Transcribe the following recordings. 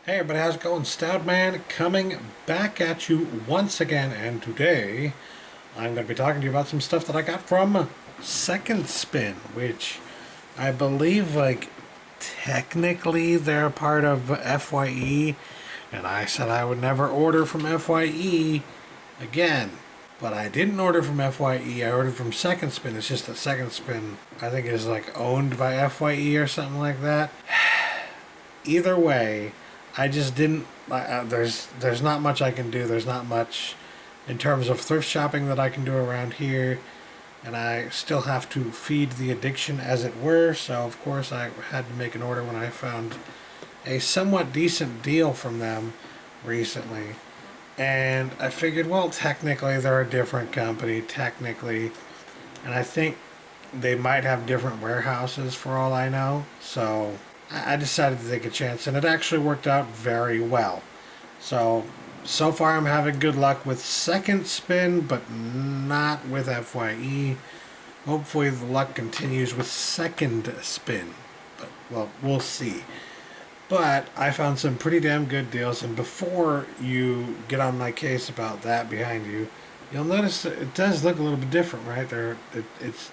Hey everybody, how's it going? Stoutman coming back at you once again, and today I'm going to be talking to you about some stuff that I got from Second Spin, which I believe, technically they're part of FYE, and I said I would never order from FYE again. But I didn't order from FYE, I ordered from Second Spin. It's just that Second Spin, I think, is owned by FYE or something like that. Either way, I just didn't. There's not much I can do. There's not much in terms of thrift shopping that I can do around here, and I still have to feed the addiction, as it were. So of course I had to make an order when I found a somewhat decent deal from them recently, and I figured, well, technically they're a different company, technically, and I think they might have different warehouses for all I know. So I decided to take a chance, and it actually worked out very well. So far I'm having good luck with Second Spin, but not with FYE. Hopefully the luck continues with Second Spin, but, well, we'll see. But I found some pretty damn good deals, and before you get on my case about that behind you, you'll notice that it does look a little bit different, right? It's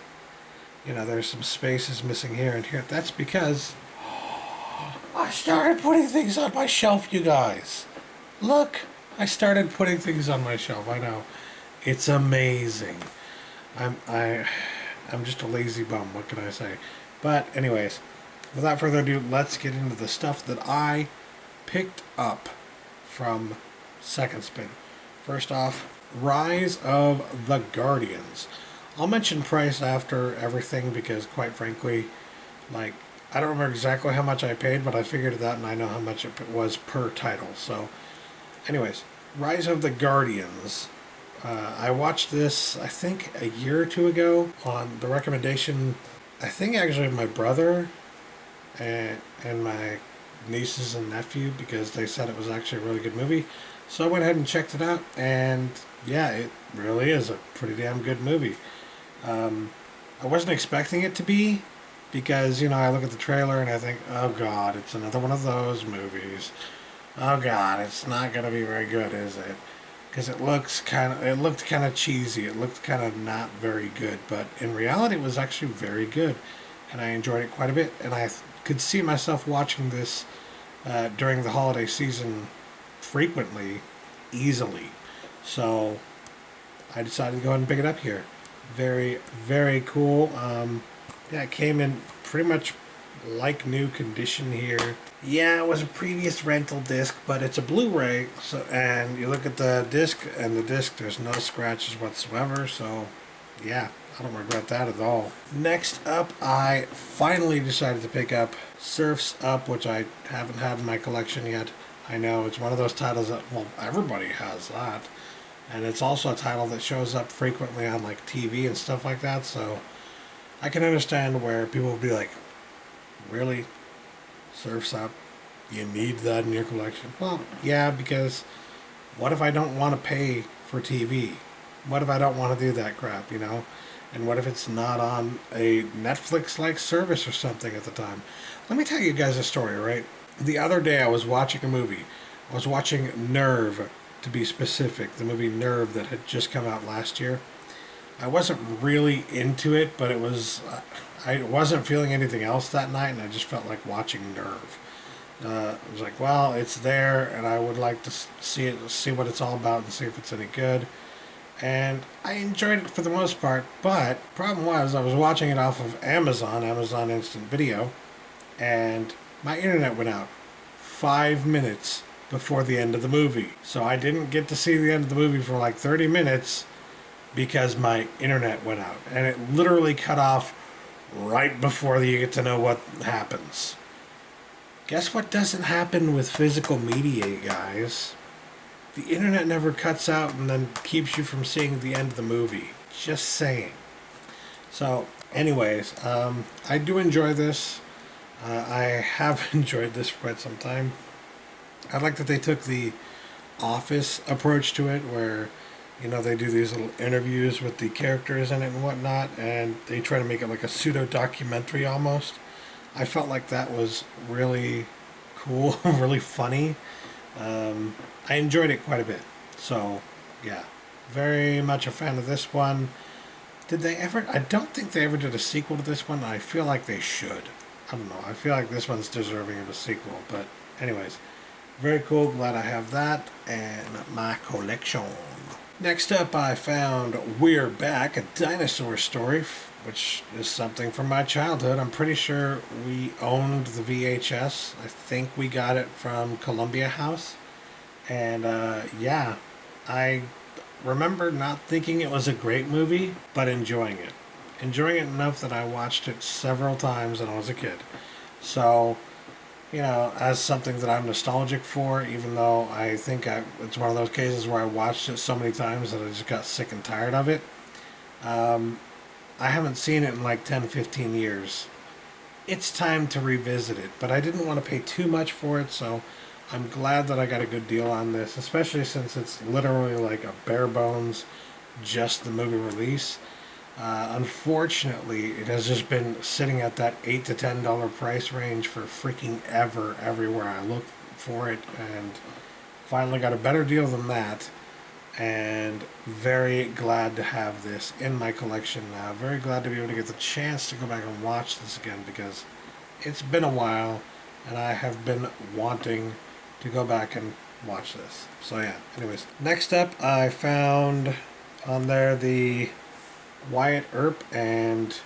there's some spaces missing here and here. That's because I started putting things on my shelf, you guys. Look, I started putting things on my shelf. I know, it's amazing. I'm just a lazy bum. What can I say? But anyways, without further ado, let's get into the stuff that I picked up from Second Spin. First off, Rise of the Guardians. I'll mention price after everything because, quite frankly, I don't remember exactly how much I paid, but I figured it out and I know how much it was per title. So, anyways, Rise of the Guardians. I watched this, I think, a year or two ago on the recommendation, I think actually of my brother and my nieces and nephew, because they said it was actually a really good movie. So I went ahead and checked it out, and yeah, it really is a pretty damn good movie. I wasn't expecting it to be, because, I look at the trailer and I think, oh god, it's another one of those movies. Oh god, it's not going to be very good, is it? Because it looked kind of cheesy. It looked kind of not very good, but in reality it was actually very good, and I enjoyed it quite a bit, and I could see myself watching this during the holiday season frequently, easily. So I decided to go ahead and pick it up here. Very, very cool. Yeah, it came in pretty much like new condition here. Yeah, it was a previous rental disc, but it's a Blu-ray. So, and you look at the disc, and the disc, there's no scratches whatsoever. So, yeah, I don't regret that at all. Next up, I finally decided to pick up Surf's Up, which I haven't had in my collection yet. I know it's one of those titles that, well, everybody has that. And it's also a title that shows up frequently on TV and stuff like that, so I can understand where people will be like, really? Surf's Up? You need that in your collection? Well, yeah, because what if I don't want to pay for TV? What if I don't want to do that crap, And what if it's not on a Netflix-like service or something at the time? Let me tell you guys a story, right? The other day I was watching a movie. I was watching Nerve, to be specific, the movie Nerve that had just come out last year. I wasn't really into it, but I wasn't feeling anything else that night, and I just felt like watching Nerve. I was like, well, it's there, and I would like to see what it's all about, and see if it's any good. And I enjoyed it for the most part, but problem was I was watching it off of Amazon Instant Video, and my internet went out 5 minutes before the end of the movie. So I didn't get to see the end of the movie for 30 minutes because my internet went out. And it literally cut off right before you get to know what happens. Guess what doesn't happen with physical media, guys? The internet never cuts out and then keeps you from seeing the end of the movie. Just saying. So, anyways, I do enjoy this. I have enjoyed this for quite some time. I like that they took the Office approach to it, where they do these little interviews with the characters in it and whatnot, and they try to make it like a pseudo documentary almost. I felt like that was really cool, really funny. I enjoyed it quite a bit. So, yeah, very much a fan of this one. Did they ever? I don't think they ever did a sequel to this one. I feel like they should. I don't know. I feel like this one's deserving of a sequel. But, anyways, very cool. Glad I have that in my collection. Next up, I found We're Back, a dinosaur story, which is something from my childhood. I'm pretty sure we owned the VHS. I think we got it from Columbia House. And yeah, I remember not thinking it was a great movie, but enjoying it. Enjoying it enough that I watched it several times when I was a kid. So, you know, as something that I'm nostalgic for, even though I think it's one of those cases where I watched it so many times that I just got sick and tired of it. I haven't seen it in like 10, 15 years. It's time to revisit it, but I didn't want to pay too much for it, so I'm glad that I got a good deal on this, especially since it's literally like a bare bones, just the movie release. Unfortunately, it has just been sitting at that $8 to $10 price range for freaking ever, everywhere I look for it, and finally got a better deal than that. And very glad to have this in my collection now. Very glad to be able to get the chance to go back and watch this again, because it's been a while and I have been wanting to go back and watch this. So yeah, anyways. Next up, I found on there the Wyatt Earp and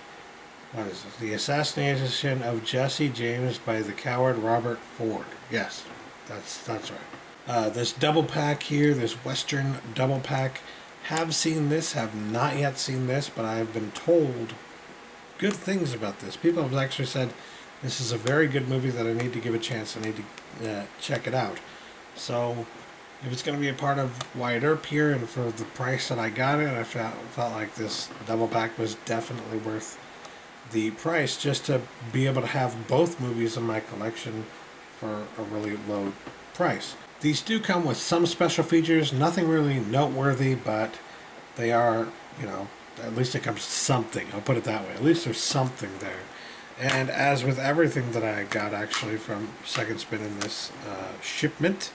what is it? The Assassination of Jesse James by the Coward Robert Ford. Yes, that's right. This double pack here, this Western double pack, have seen this, have not yet seen this, but I have been told good things about this. People have actually said this is a very good movie that I need to give a chance. I need to check it out. So, if it's going to be a part of Wyatt Earp here, and for the price that I got it, I felt like this double pack was definitely worth the price, just to be able to have both movies in my collection for a really low price. These do come with some special features, nothing really noteworthy, but they are, you know, at least it comes with something. I'll put it that way. At least there's something there. And as with everything that I got actually from Second Spin in this shipment,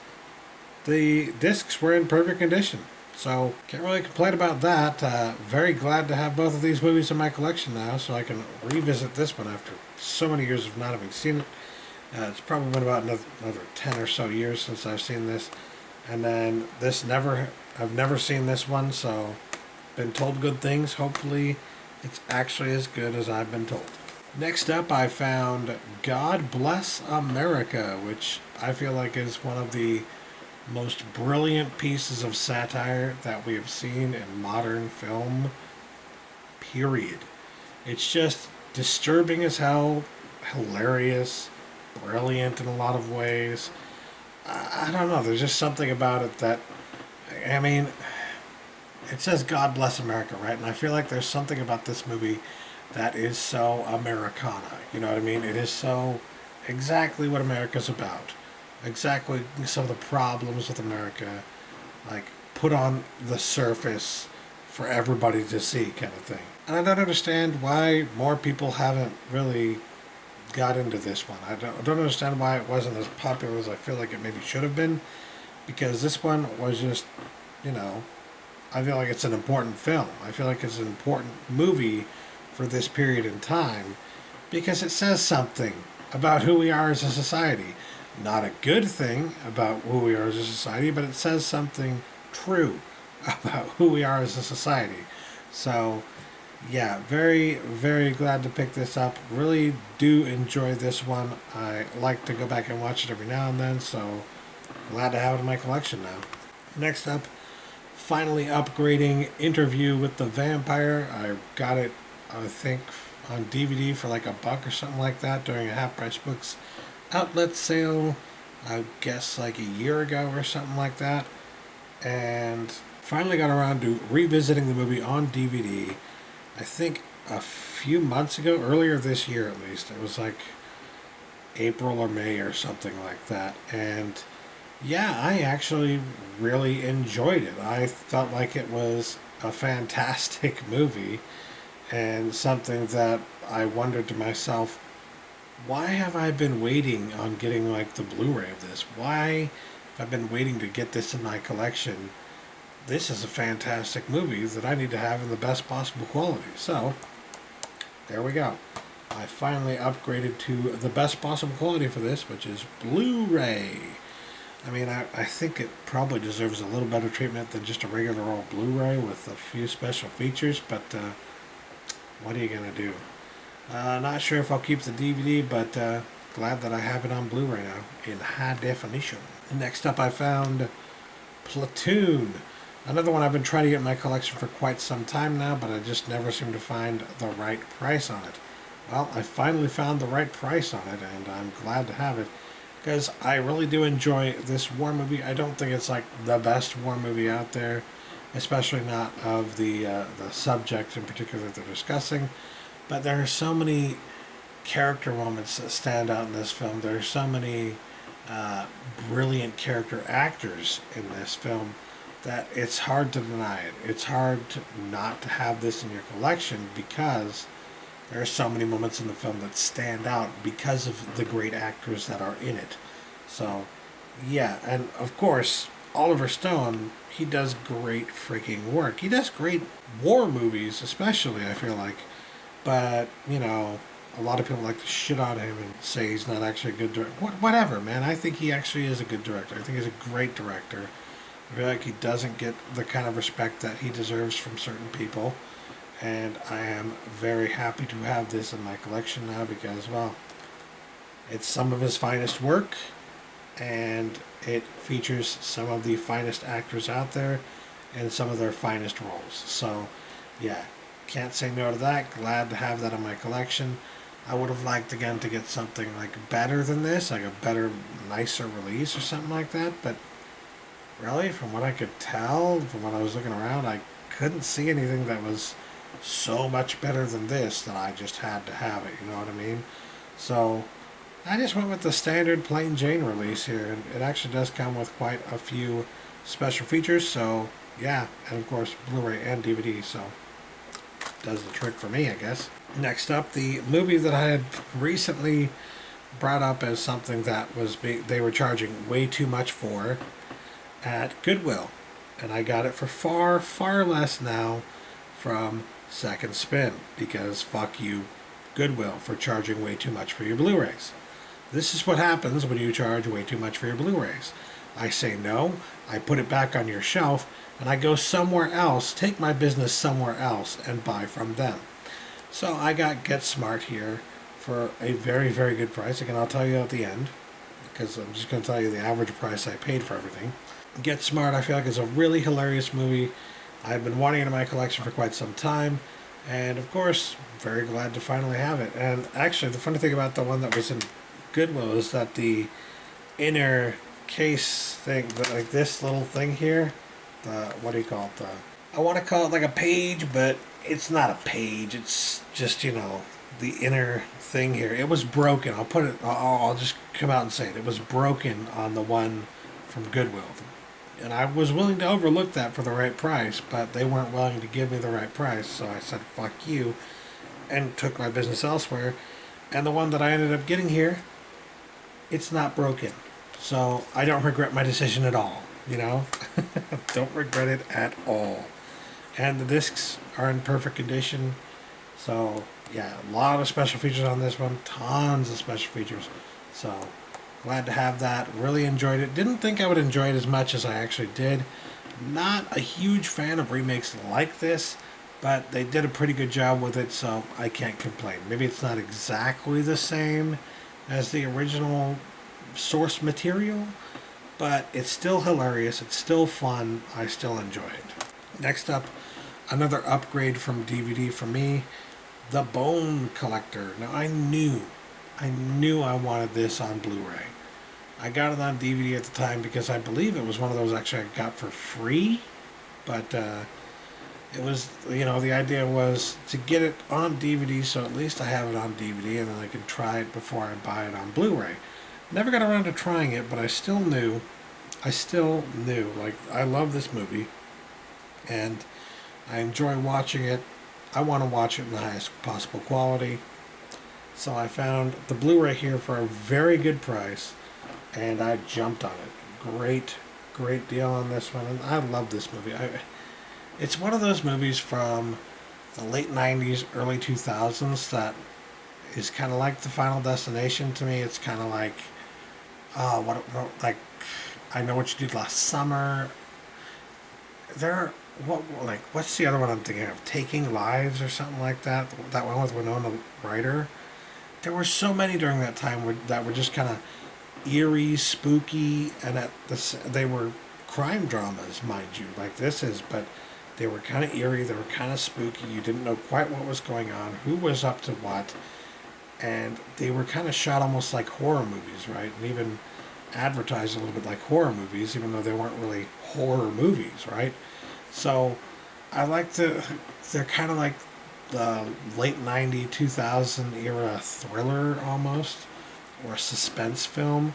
the discs were in perfect condition. So, can't really complain about that. Very glad to have both of these movies in my collection now, so I can revisit this one after so many years of not having seen it. It's probably been about another 10 or so years since I've seen this. And then I've never seen this one, so been told good things. Hopefully it's actually as good as I've been told. Next up, I found God Bless America, which I feel like is one of the most brilliant pieces of satire that we have seen in modern film, period. It's just disturbing as hell, hilarious, brilliant in a lot of ways. I don't know, there's just something about it that, I mean, it says God Bless America, right? And I feel like there's something about this movie that is so Americana, you know what I mean? It is so exactly what America's about. Exactly some of the problems with America, like, put on the surface for everybody to see kind of thing. And I don't understand why more people haven't really got into this one. I don't understand why it wasn't as popular as I feel like it maybe should have been, because this one was just, you know, I feel like it's an important film. I feel like it's an important movie for this period in time, because it says something about who we are as a society. Not a good thing about who we are as a society, but it says something true about who we are as a society. So, yeah, very, very glad to pick this up. Really do enjoy this one. I like to go back and watch it every now and then, so glad to have it in my collection now. Next up, finally upgrading Interview with the Vampire. I got it, I think, on DVD for like $1 or something like that during a Half Price Books outlet sale, I guess like a year ago or something like that. And finally got around to revisiting the movie on DVD, I think a few months ago, earlier this year at least. It was like April or May or something like that. And yeah, I actually really enjoyed it. I felt like it was a fantastic movie, and something that I wondered to myself, why have I been waiting on getting like the Blu-ray of this? Why have I been waiting to get this in my collection? This is a fantastic movie that I need to have in the best possible quality. So, there we go. I finally upgraded to the best possible quality for this, which is Blu-ray. I mean, I think it probably deserves a little better treatment than just a regular old Blu-ray with a few special features, but what are you going to do? Not sure if I'll keep the DVD, but glad that I have it on Blu-ray now in high definition. Next up, I found Platoon. Another one I've been trying to get in my collection for quite some time now, but I just never seem to find the right price on it. Well, I finally found the right price on it, and I'm glad to have it, because I really do enjoy this war movie. I don't think it's like the best war movie out there, especially not of the subject in particular that they're discussing. But there are so many character moments that stand out in this film. There are so many brilliant character actors in this film that it's hard to deny it. It's hard not to have this in your collection because there are so many moments in the film that stand out because of the great actors that are in it. So, yeah, and of course, Oliver Stone, he does great freaking work. He does great war movies, especially, I feel like. But, you know, a lot of people like to shit on him and say he's not actually a good director. Whatever, man. I think he actually is a good director. I think he's a great director. I feel like he doesn't get the kind of respect that he deserves from certain people. And I am very happy to have this in my collection now because, well, it's some of his finest work. And it features some of the finest actors out there and some of their finest roles. So, yeah, can't say no to that. Glad to have that in my collection. I would have liked, again, to get something like better than this, like a better, nicer release or something like that. But really, from what I could tell, from when I was looking around, I couldn't see anything that was so much better than this that I just had to have it, you know what I mean? So, I just went with the standard plain Jane release here, and it actually does come with quite a few special features, so yeah, and of course Blu-ray and DVD, so does the trick for me, I guess. Next up, the movie that I had recently brought up as something that was they were charging way too much for at Goodwill, and I got it for far, far less now from Second Spin, because fuck you, Goodwill, for charging way too much for your Blu-rays. This is what happens when you charge way too much for your Blu-rays. I say no, I put it back on your shelf, and I go somewhere else, take my business somewhere else, and buy from them. So I got Get Smart here for a very, very good price. Again, I'll tell you at the end, because I'm just going to tell you the average price I paid for everything. Get Smart, I feel like, is a really hilarious movie. I've been wanting it in my collection for quite some time, and of course, very glad to finally have it. And actually, the funny thing about the one that was in Goodwill is that the inner case thing, like this little thing here, what do you call it? I want to call it like a page, but it's not a page. It's just, you know, the inner thing here. It was broken. I'll just come out and say it. It was broken on the one from Goodwill. And I was willing to overlook that for the right price, but they weren't willing to give me the right price, so I said, fuck you, and took my business elsewhere. And the one that I ended up getting here, it's not broken. So I don't regret my decision at all, you know? Don't regret it at all. And the discs are in perfect condition. So, yeah, a lot of special features on this one. Tons of special features. So, glad to have that. Really enjoyed it. Didn't think I would enjoy it as much as I actually did. Not a huge fan of remakes like this, but they did a pretty good job with it, so I can't complain. Maybe it's not exactly the same as the original source material, but it's still hilarious. It's still fun. I still enjoy it. Next up, another upgrade from DVD for me, The Bone Collector. Now, I knew I wanted this on Blu-ray. I got it on DVD at the time because I believe it was one of those actually I got for free, but it was, you know, the idea was to get it on DVD, so at least I have it on DVD and then I can try it before I buy it on Blu-ray. Never got around to trying it, but I still knew, like, I love this movie, and I enjoy watching it. I want to watch it in the highest possible quality. So I found the Blu-ray here for a very good price, and I jumped on it. Great deal on this one, and I love this movie. It's one of those movies from the late 90s, early 2000s that is kind of like the Final Destination to me. It's kind of like, like, I Know What You Did Last Summer. What's the other one I'm thinking of? Taking Lives or something like that. That one with Winona Ryder. There were so many during that time that were just kind of eerie, spooky, and they were crime dramas, mind you, like this is, but they were kind of eerie, they were kind of spooky, you didn't know quite what was going on, who was up to what, and they were kind of shot almost like horror movies, right? And even advertised a little bit like horror movies, even though they weren't really horror movies, right? So I like they're kind of like the late 90s, 2000 era thriller almost, or suspense film,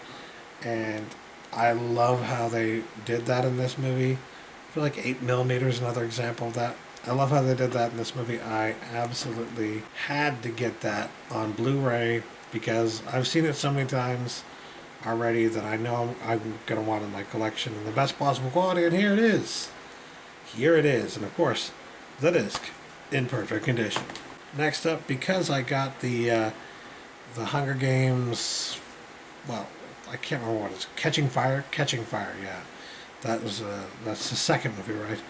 and I love how they did that in this movie. I feel like 8mm is another example of that. I love how they did that in this movie. I absolutely had to get that on Blu-ray because I've seen it so many times already that I know I'm going to want it in my collection in the best possible quality, and here it is. Here it is, and of course, the disc in perfect condition. Next up, because I got the Hunger Games, well, I can't remember what it's, Catching Fire, yeah. That's the second movie, right?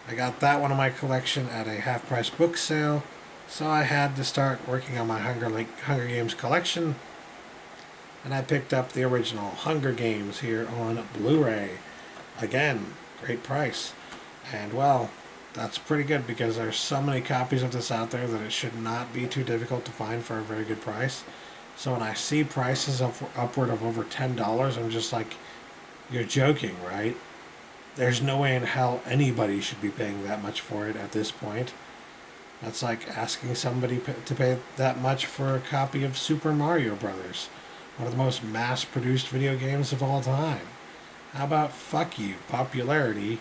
I got that one in my collection at a half-price book sale, so I had to start working on my Hunger Games collection, and I picked up the original Hunger Games here on Blu-ray. Again, great price. And well, that's pretty good because there's so many copies of this out there that it should not be too difficult to find for a very good price. So when I see prices upward of over $10, I'm just like, you're joking, right? There's no way in hell anybody should be paying that much for it at this point. That's like asking somebody to pay that much for a copy of Super Mario Brothers, one of the most mass-produced video games of all time. How about fuck you? Popularity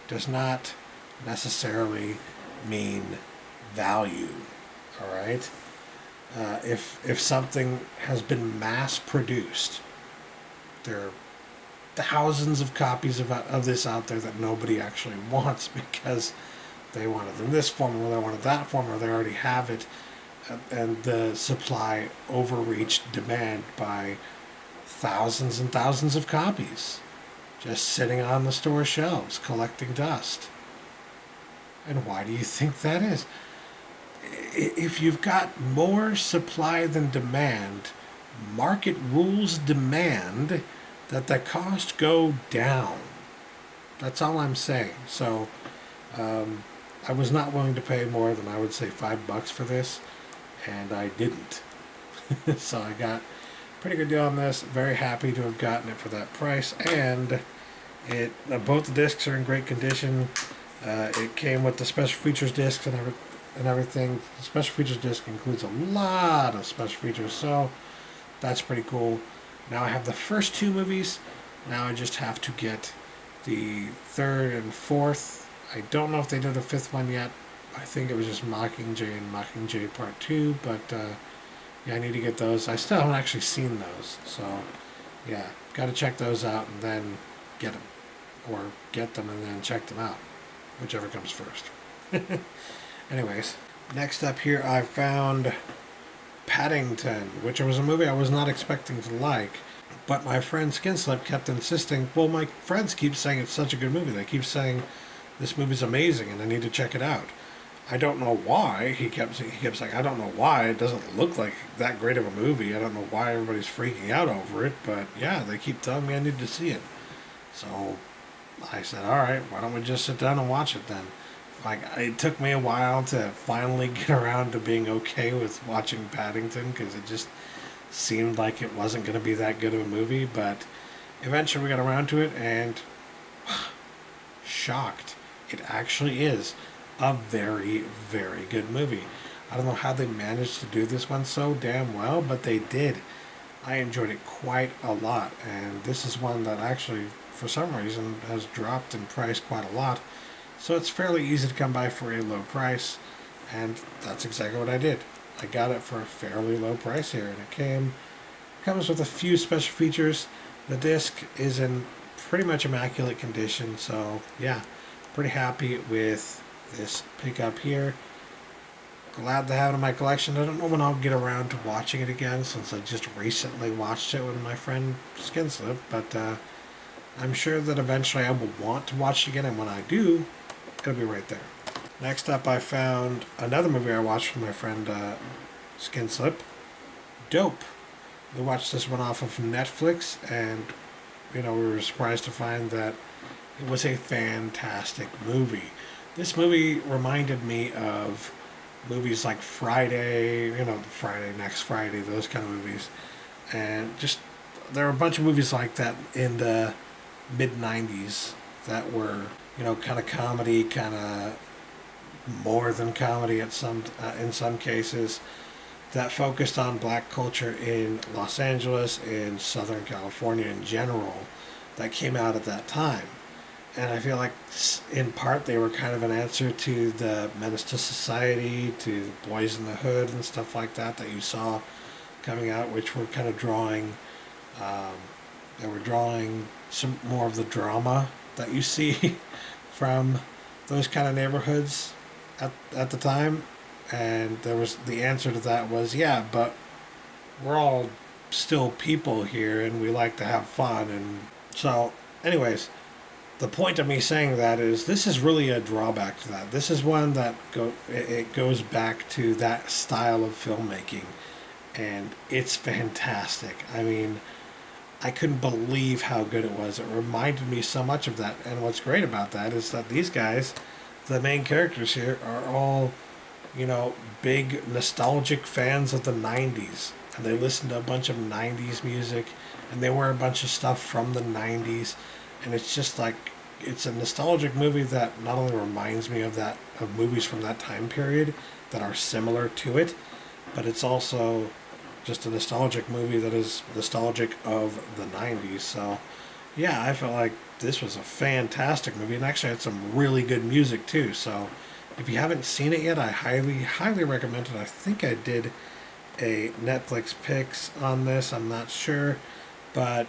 does not necessarily mean value, all right? If something has been mass-produced, there are thousands of copies of this out there that nobody actually wants because they want it in this form or they want it that form or they already have it, and the supply overreached demand by thousands and thousands of copies just sitting on the store shelves collecting dust. And why do you think that is? If you've got more supply than demand, market rules demand that the cost go down. That's all I'm saying. So I was not willing to pay more than, I would say, $5 for this, and I didn't. So I got a pretty good deal on this. Very happy to have gotten it for that price, and both the discs are in great condition. It came with the special features discs and everything. The special features disc includes a lot of special features, so that's pretty cool. Now I have the first two movies. Now I just have to get the third and fourth. I don't know if they did a fifth one yet. I think it was just Mockingjay and Mockingjay Part 2, but yeah, I need to get those. I still haven't actually seen those, so yeah, got to check those out and then get them. Or get them and then check them out. Whichever comes first. Anyways, next up here I found Paddington, which was a movie I was not expecting to like, but my friend Skinslip kept insisting, well, my friends keep saying it's such a good movie. They keep saying this movie's amazing and I need to check it out. I don't know why. He kept saying, I don't know why. It doesn't look like that great of a movie. I don't know why everybody's freaking out over it, but yeah, they keep telling me I need to see it. So I said, all right, why don't we just sit down and watch it then? Like, it took me a while to finally get around to being okay with watching Paddington because it just seemed like it wasn't going to be that good of a movie, but eventually we got around to it and shocked. It actually is a very, very good movie. I don't know how they managed to do this one so damn well, but they did. I enjoyed it quite a lot, and this is one that actually, for some reason, has dropped in price quite a lot. So it's fairly easy to come by for a low price, and that's exactly what I did. I got it for a fairly low price here, and comes with a few special features. The disc is in pretty much immaculate condition, so yeah, pretty happy with this pickup here. Glad to have it in my collection. I don't know when I'll get around to watching it again, since I just recently watched it with my friend Skinslip, but I'm sure that eventually I will want to watch it again, and when I do, it'll be right there. Next up, I found another movie I watched with my friend Skinslip, Dope. We watched this one off of Netflix, and we were surprised to find that it was a fantastic movie. This movie reminded me of movies like Friday, Friday, Next Friday, those kind of movies. And just, there are a bunch of movies like that in the mid-90s that were, kind of comedy, kind of more than comedy in some cases, that focused on black culture in Los Angeles, in Southern California in general, that came out at that time. And I feel like in part they were kind of an answer to the Menace to Society, to Boys in the Hood and stuff like that you saw coming out, which were kind of drawing, they were drawing some more of the drama that you see from those kind of neighborhoods at the time. And the answer to that was, yeah, but we're all still people here, and we like to have fun. And so, anyways, the point of me saying that is, this is really a drawback to that. This is one that it goes back to that style of filmmaking, and it's fantastic. I mean, I couldn't believe how good it was. It reminded me so much of that. And what's great about that is that these guys, the main characters here, are all, big nostalgic fans of the 90s. And they listen to a bunch of 90s music, and they wear a bunch of stuff from the 90s. And it's just like, it's a nostalgic movie that not only reminds me of movies from that time period that are similar to it, but it's also just a nostalgic movie that is nostalgic of the 90s. So yeah, I felt like this was a fantastic movie, and actually had some really good music too. So if you haven't seen it yet, I highly recommend it. I think I did a Netflix picks on this, I'm not sure, but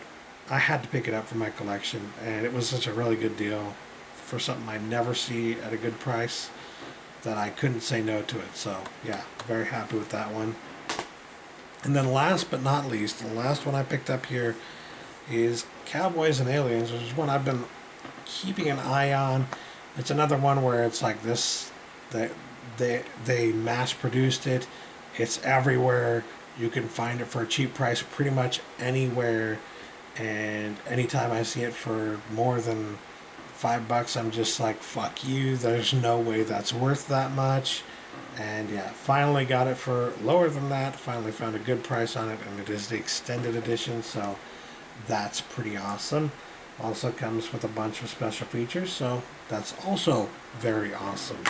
I had to pick it up for my collection, and it was such a really good deal for something I never see at a good price that I couldn't say no to it. So yeah, very happy with that one. And then last but not least, the last one I picked up here is Cowboys and Aliens, which is one I've been keeping an eye on. It's another one where it's like this, they mass produced it. It's everywhere. You can find it for a cheap price pretty much anywhere. And anytime I see it for more than $5, I'm just like, fuck you. There's no way that's worth that much. And yeah, finally got it for lower than that. Finally found a good price on it, and it is the extended edition, so that's pretty awesome. Also comes with a bunch of special features, so that's also very awesome.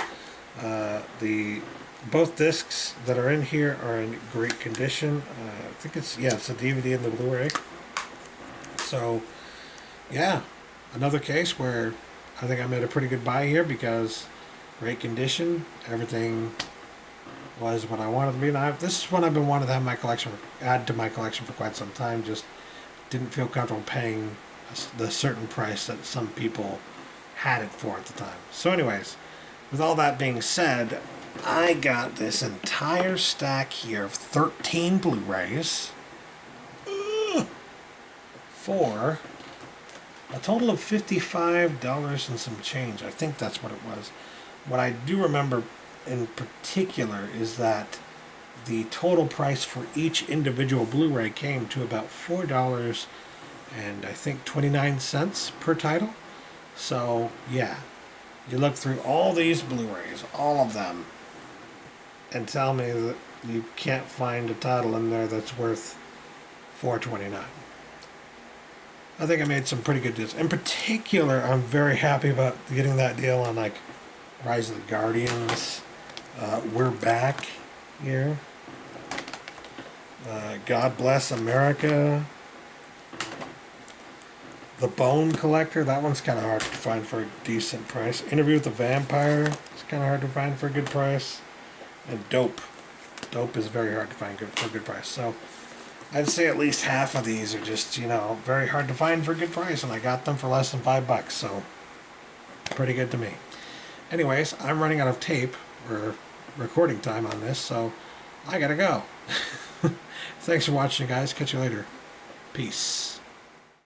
Both discs that are in here are in great condition. I think it's a DVD and the Blu-ray. So yeah, another case where I think I made a pretty good buy here, because great condition, everything was what I wanted to be. And this is one I've been wanting to have add to my collection for quite some time. Just didn't feel comfortable paying the certain price that some people had it for at the time. So anyways, with all that being said, I got this entire stack here of 13 Blu-rays for a total of $55 and some change. I think that's what it was. What I do remember in particular is that the total price for each individual Blu-ray came to about $4 and I think 29 cents per title. So yeah, you look through all these Blu-rays, all of them, and tell me that you can't find a title in there that's worth $4.29. I think I made some pretty good deals. In particular, I'm very happy about getting that deal on like Rise of the Guardians, We're Back here, God Bless America, The Bone Collector. That one's kind of hard to find for a decent price. Interview with the Vampire. It's kind of hard to find for a good price. And Dope. Dope is very hard to find for a good price. So I'd say at least half of these are just, very hard to find for a good price, and I got them for less than $5, so pretty good to me. Anyways, I'm running out of tape or recording time on this, so I gotta go. Thanks for watching, guys. Catch you later. Peace.